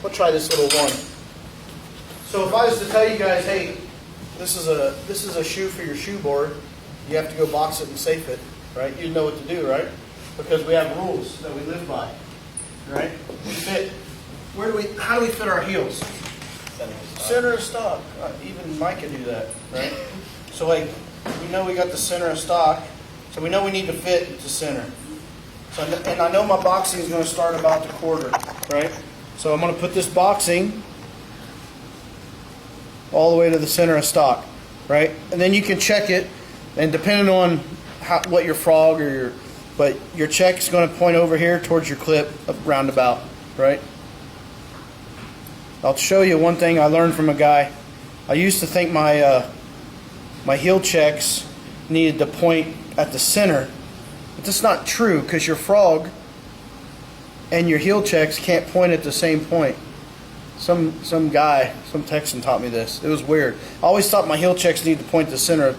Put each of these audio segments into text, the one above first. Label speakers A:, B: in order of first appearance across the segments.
A: We'll try this little one. So if I was to tell you guys, hey, this is a shoe for your shoe board, you have to go box it and safe it, right? You'd know what to do, right? Because we have rules that we live by, right? We fit. How do we fit our heels? Center of stock. Even Mike can do that, right? So like, we know we got the center of stock, so we know we need to fit to center. So, and I know my boxing is going to start about the quarter, right? So I'm going to put this boxing all the way to the center of stock, right? And then you can check it, and depending on what your frog or your check is going to point over here towards your clip roundabout, right? I'll show you one thing I learned from a guy. I used to think my my heel checks needed to point at the center, but that's not true because your frog and your heel checks can't point at the same point. Some Texan taught me this. It was weird. I always thought my heel checks need to point to the center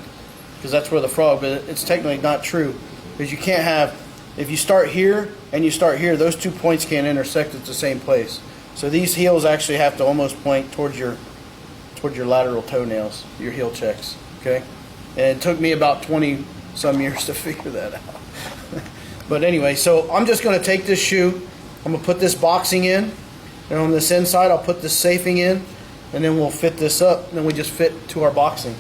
A: because that's where the frog, but it's technically not true because you can't have, if you start here and you start here, those 2 points can't intersect at the same place. So these heels actually have to almost point towards your lateral toenails, your heel checks, okay? And it took me about 20 some years to figure that out. But anyway, so I'm just going to take this shoe, I'm going to put this boxing in, and on this inside I'll put this safing in, and then we'll fit this up, and then we just fit to our boxing.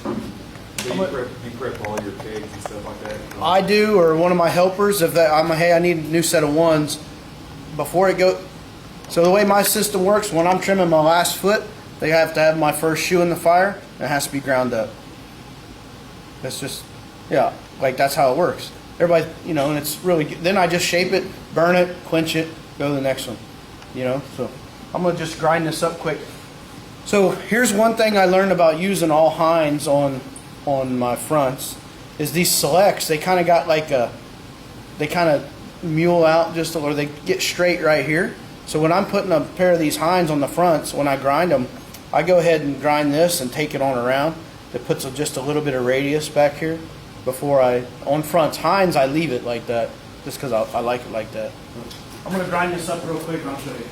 B: So you prep all your pegs and stuff like that?
A: I do, or one of my helpers, if that, hey, I need a new set of ones before it goes. So the way my system works, when I'm trimming my last foot, they have to have my first shoe in the fire, and it has to be ground up. That's just, yeah, like that's how it works. Everybody, you know, and it's really good. Then I just shape it, burn it, quench it, go to the next one, you know. So I'm going to just grind this up quick. So here's one thing I learned about using all hinds on my fronts, is these selects, they kind of got like a, they kind of mule out just a little, they get straight right here. So when I'm putting a pair of these hinds on the fronts, when I grind them, I go ahead and grind this and take it on around. It puts just a little bit of radius back here before on fronts. Hinds, I leave it like that just because I like it like that. I'm going to grind this up real quick and I'll show you.